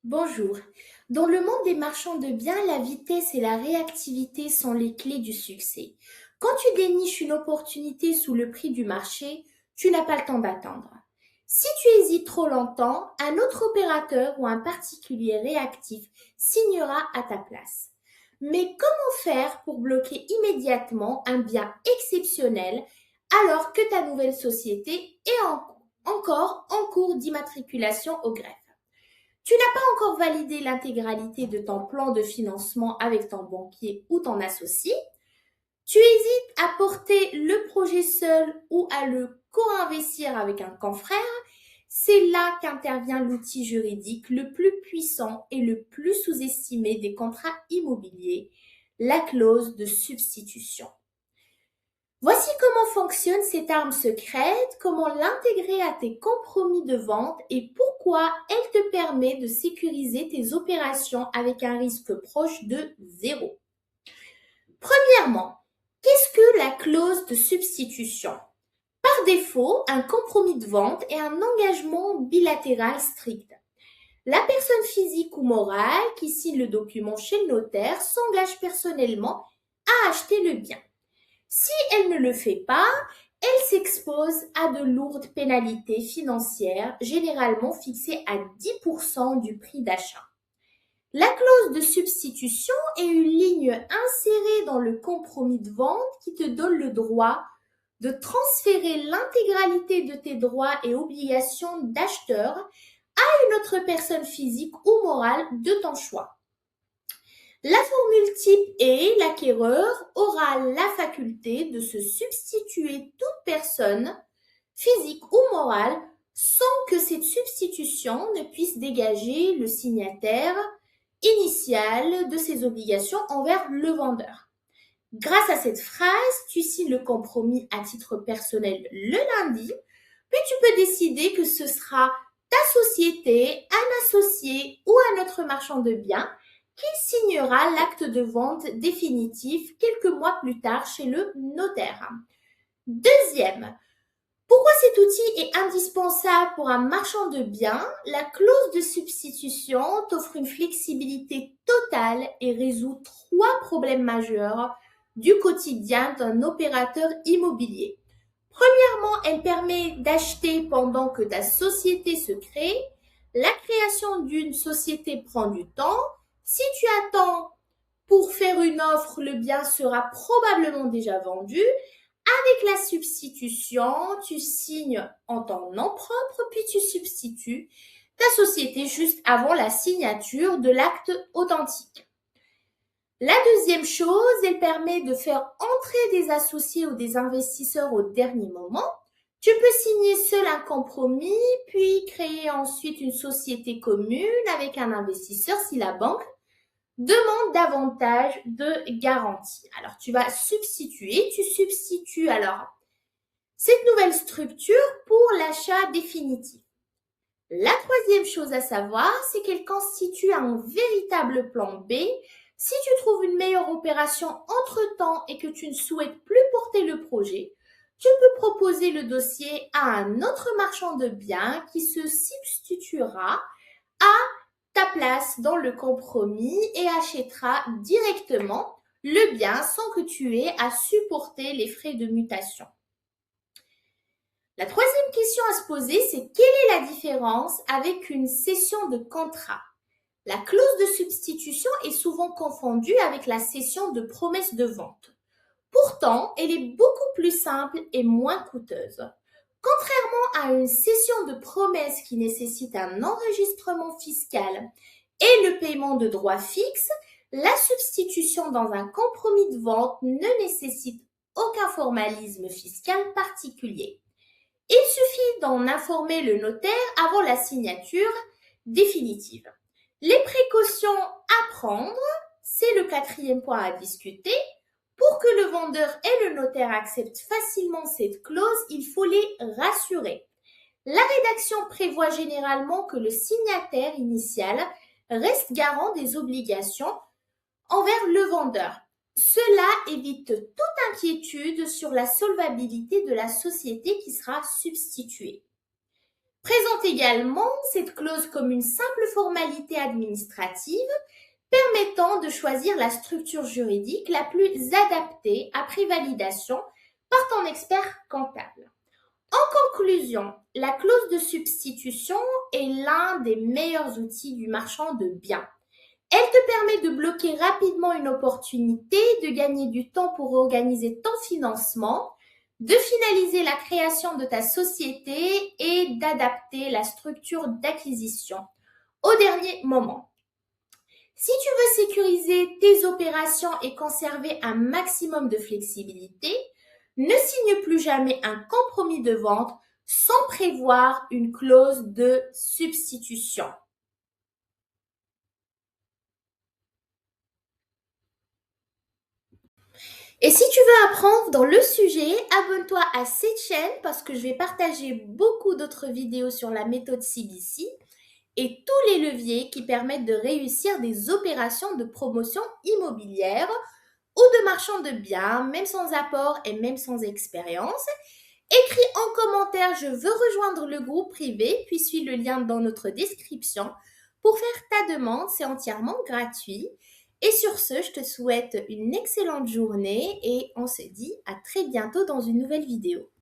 Bonjour. Dans le monde des marchands de biens, la vitesse et la réactivité sont les clés du succès. Quand tu déniches une opportunité sous le prix du marché, tu n'as pas le temps d'attendre. Si tu hésites trop longtemps, un autre opérateur ou un particulier réactif signera à ta place. Mais comment faire pour bloquer immédiatement un bien exceptionnel alors que ta nouvelle société est encore en cours d'immatriculation au greffe? Tu n'as pas encore validé l'intégralité de ton plan de financement avec ton banquier ou ton associé. Tu hésites à porter le projet seul ou à le co-investir avec un confrère. C'est là qu'intervient l'outil juridique le plus puissant et le plus sous-estimé des contrats immobiliers, la clause de substitution. Voici comment fonctionne cette arme secrète, comment l'intégrer à tes compromis de vente et pourquoi elle te permet de sécuriser tes opérations avec un risque proche de zéro. Premièrement, qu'est-ce que la clause de substitution? Par défaut, un compromis de vente est un engagement bilatéral strict. La personne physique ou morale qui signe le document chez le notaire s'engage personnellement à acheter le bien. Si elle ne le fait pas, elle s'expose à de lourdes pénalités financières, généralement fixées à 10% du prix d'achat. La clause de substitution est une ligne insérée dans le compromis de vente qui te donne le droit de transférer l'intégralité de tes droits et obligations d'acheteur à une autre personne physique ou morale de ton choix. La formule type est: l'acquéreur aura la faculté de se substituer toute personne, physique ou morale, sans que cette substitution ne puisse dégager le signataire initial de ses obligations envers le vendeur. Grâce à cette phrase, tu signes le compromis à titre personnel le lundi, puis tu peux décider que ce sera ta société, un associé ou un autre marchand de biens qui signera l'acte de vente définitif quelques mois plus tard chez le notaire. Deuxième, pourquoi cet outil est indispensable pour un marchand de biens? La clause de substitution t'offre une flexibilité totale et résout trois problèmes majeurs du quotidien d'un opérateur immobilier. Premièrement, elle permet d'acheter pendant que ta société se crée. La création d'une société prend du temps. Si tu attends pour faire une offre, le bien sera probablement déjà vendu. Avec la substitution, tu signes en ton nom propre, puis tu substitues ta société juste avant la signature de l'acte authentique. La deuxième chose, elle permet de faire entrer des associés ou des investisseurs au dernier moment. Tu peux signer seul un compromis, puis créer ensuite une société commune avec un investisseur si la banque demande davantage de garantie. Alors, tu substitues alors cette nouvelle structure pour l'achat définitif. La troisième chose à savoir, c'est qu'elle constitue un véritable plan B. Si tu trouves une meilleure opération entre-temps et que tu ne souhaites plus porter le projet, tu peux proposer le dossier à un autre marchand de biens qui se substituera à ta place dans le compromis et achètera directement le bien sans que tu aies à supporter les frais de mutation. La troisième question à se poser, c'est quelle est la différence avec une cession de contrat? La clause de substitution est souvent confondue avec la cession de promesse de vente. Pourtant, elle est beaucoup plus simple et moins coûteuse. Contrairement à une cession de promesse qui nécessite un enregistrement fiscal et le paiement de droits fixes, la substitution dans un compromis de vente ne nécessite aucun formalisme fiscal particulier. Il suffit d'en informer le notaire avant la signature définitive. Les précautions à prendre, c'est le quatrième point à discuter. Pour que le vendeur et le notaire acceptent facilement cette clause, il faut les rassurer. La rédaction prévoit généralement que le signataire initial reste garant des obligations envers le vendeur. Cela évite toute inquiétude sur la solvabilité de la société qui sera substituée. Présente également cette clause comme une simple formalité administrative permettant de choisir la structure juridique la plus adaptée après validation par ton expert comptable. En conclusion, la clause de substitution est l'un des meilleurs outils du marchand de biens. Elle te permet de bloquer rapidement une opportunité, de gagner du temps pour organiser ton financement, de finaliser la création de ta société et d'adapter la structure d'acquisition au dernier moment. Si tu veux sécuriser tes opérations et conserver un maximum de flexibilité, ne signe plus jamais un compromis de vente sans prévoir une clause de substitution. Et si tu veux apprendre dans le sujet, abonne-toi à cette chaîne parce que je vais partager beaucoup d'autres vidéos sur la méthode CBC et tous les leviers qui permettent de réussir des opérations de promotion immobilière ou de marchand de biens, même sans apport et même sans expérience. Écris en commentaire « Je veux rejoindre le groupe privé » puis suis le lien dans notre description pour faire ta demande, c'est entièrement gratuit. Et sur ce, je te souhaite une excellente journée et on se dit à très bientôt dans une nouvelle vidéo.